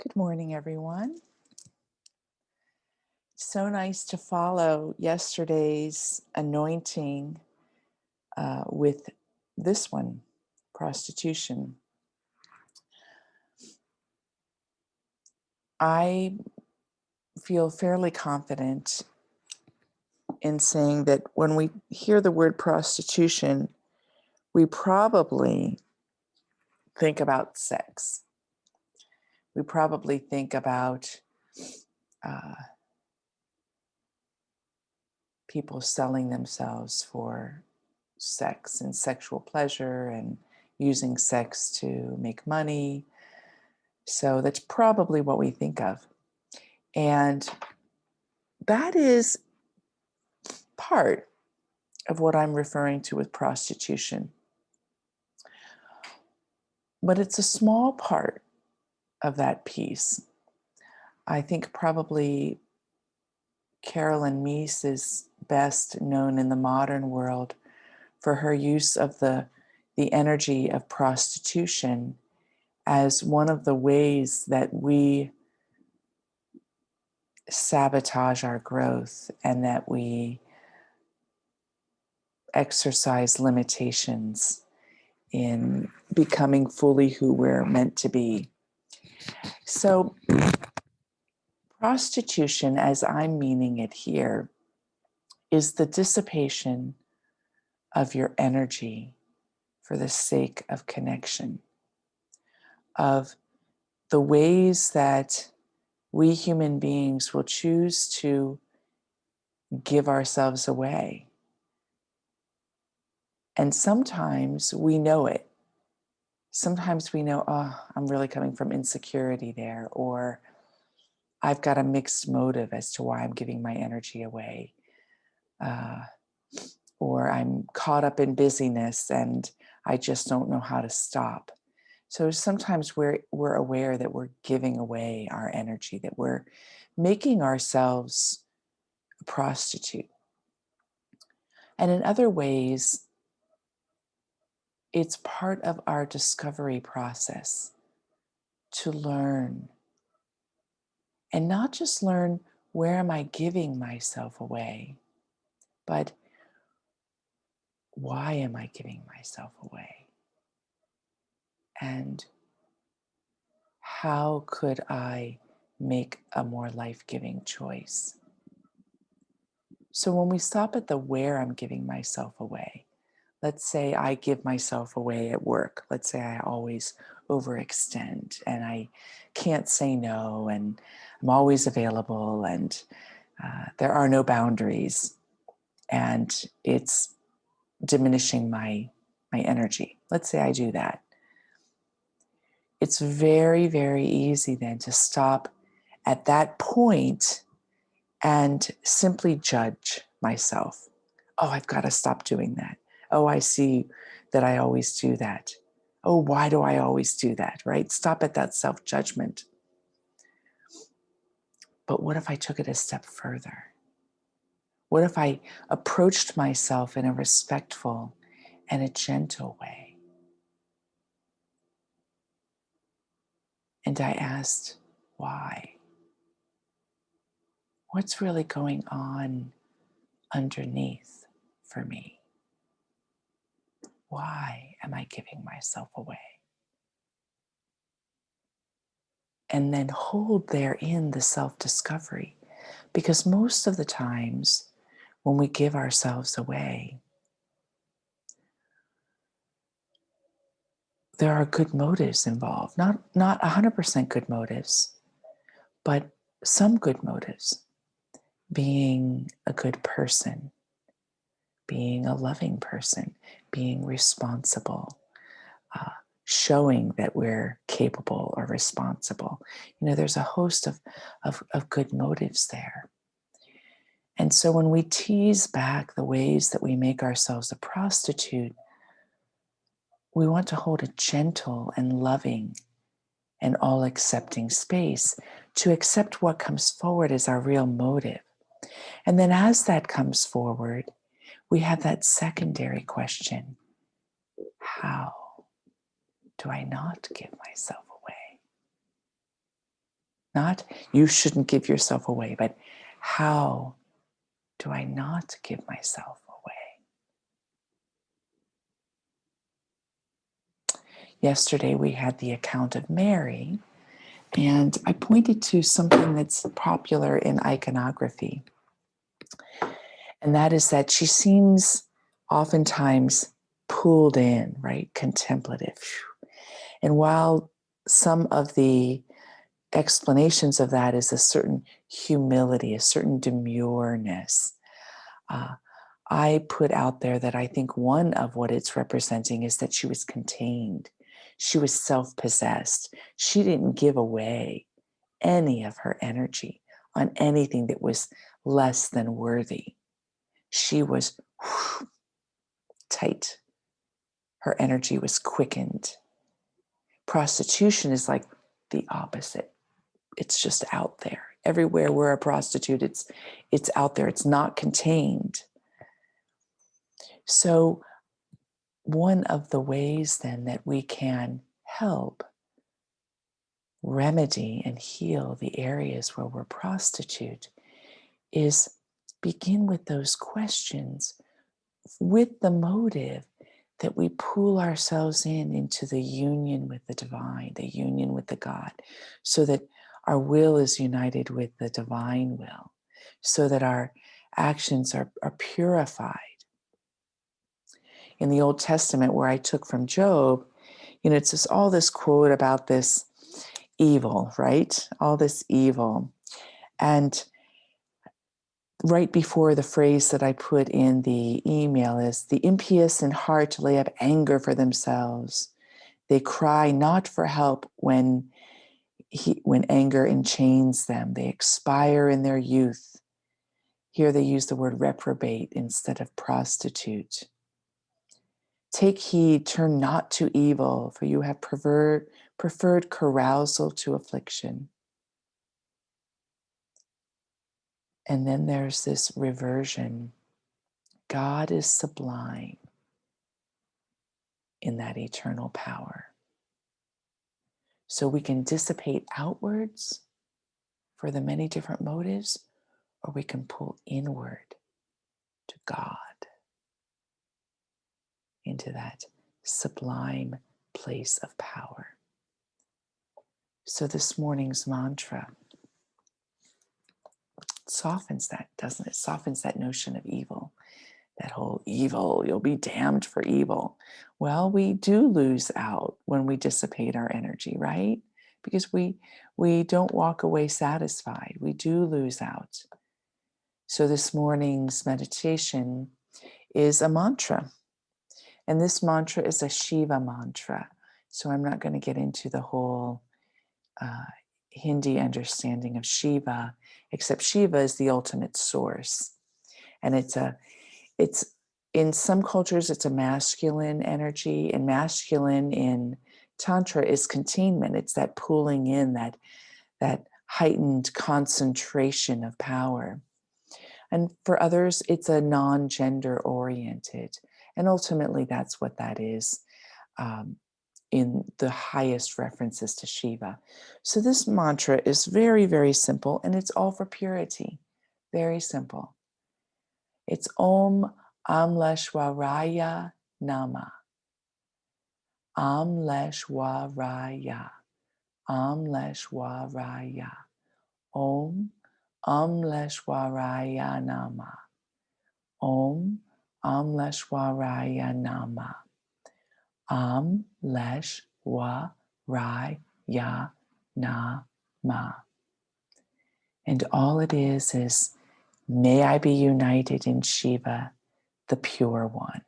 Good morning, everyone. So nice to follow yesterday's anointing with this one, prostitution. I feel fairly confident in saying that when we hear the word prostitution, we probably think about sex. We probably think about uh, people selling themselves for sex and sexual pleasure and using sex to make money. So that's probably what we think of. And that is part of what I'm referring to with prostitution. But it's a small part of that piece. I think probably Carolyn Meese is best known in the modern world for her use of the energy of prostitution as one of the ways that we sabotage our growth and that we exercise limitations in becoming fully who we're meant to be. So, prostitution, as I'm meaning it here, is the dissipation of your energy for the sake of connection, of the ways that we human beings will choose to give ourselves away. And sometimes we know it. Sometimes we know, oh, I'm really coming from insecurity there, or I've got a mixed motive as to why I'm giving my energy away. Or I'm caught up in busyness and I just don't know how to stop. So sometimes we're aware that we're giving away our energy, that we're making ourselves a prostitute. And in other ways, it's part of our discovery process to learn. And not just learn, where am I giving myself away, but why am I giving myself away? And how could I make a more life-giving choice? So when we stop at the where I'm giving myself away, let's say I give myself away at work. Let's say I always overextend and I can't say no and I'm always available and there are no boundaries and it's diminishing my energy. Let's say I do that. It's very, very easy then to stop at that point and simply judge myself. Oh, I've got to stop doing that. Oh, I see that I always do that. Oh, why do I always do that, right? Stop at that self-judgment. But what if I took it a step further? What if I approached myself in a respectful and a gentle way? And I asked, why? What's really going on underneath for me? Why am I giving myself away? And then hold therein the self-discovery. Because most of the times when we give ourselves away, there are good motives involved. Not 100% good motives, but some good motives. Being a good person, being a loving person, being responsible, showing that we're capable or responsible. You know, there's a host of good motives there. And so when we tease back the ways that we make ourselves a prostitute, we want to hold a gentle and loving and all-accepting space to accept what comes forward as our real motive. And then as that comes forward, we have that secondary question: how do I not give myself away? Not you shouldn't give yourself away, but how do I not give myself away? Yesterday we had the account of Mary, and I pointed to something that's popular in iconography. And that is that she seems oftentimes pulled in, right? Contemplative. And while some of the explanations of that is a certain humility, a certain demureness, I put out there that I think one of what it's representing is that she was contained. She was self-possessed. She didn't give away any of her energy on anything that was less than worthy. She was tight. Her energy was quickened. Prostitution is like the opposite. It's just out there. Everywhere we're a prostitute, it's out there. It's not contained. So one of the ways then that we can help remedy and heal the areas where we're prostitute is begin with those questions with the motive that we pull ourselves into the union with the divine, the union with the God, so that our will is united with the divine will, so that our actions are purified. In the Old Testament, where I took from Job, it's just all this quote about this evil, right? All this evil. And right before the phrase that I put in the email is, the impious in heart lay up anger for themselves. They cry not for help when anger enchains them. They expire in their youth. Here they use the word reprobate instead of prostitute. Take heed, turn not to evil, for you have preferred carousal to affliction. And then there's this reversion. God is sublime in that eternal power. So we can dissipate outwards for the many different motives, or we can pull inward to God, into that sublime place of power. So this morning's mantra softens that, doesn't it? Softens that notion of evil, that whole evil, you'll be damned for evil. Well, we do lose out when we dissipate our energy, right? Because we don't walk away satisfied. We do lose out. So this morning's meditation is a mantra. And this mantra is a Shiva mantra. So I'm not going to get into the whole Hindi understanding of Shiva, except Shiva is the ultimate source. And it's in some cultures, it's a masculine energy, and masculine in Tantra is containment. It's that pulling in, that heightened concentration of power. And for others, it's a non-gender oriented. And ultimately, that's what that is in the highest references to Shiva. So this mantra is very, very simple, and it's all for purity. Very simple. It's Om Amleshwaraya Nama. Amleshwaraya. Amleshwaraya. Om Amleshwaraya Nama. Om Amleshwaraya Nama. Amleshwaraya Nama. And all it is, may I be united in Shiva, the pure one.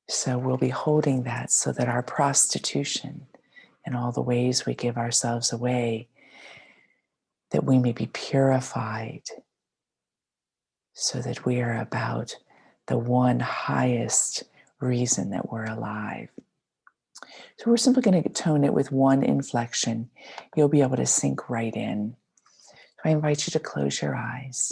So we'll be holding that so that our prostitution and all the ways we give ourselves away, that we may be purified, so that we are about the one highest reason that we're alive. So we're simply going to tone it with one inflection. You'll be able to sink right in. So I invite you to close your eyes.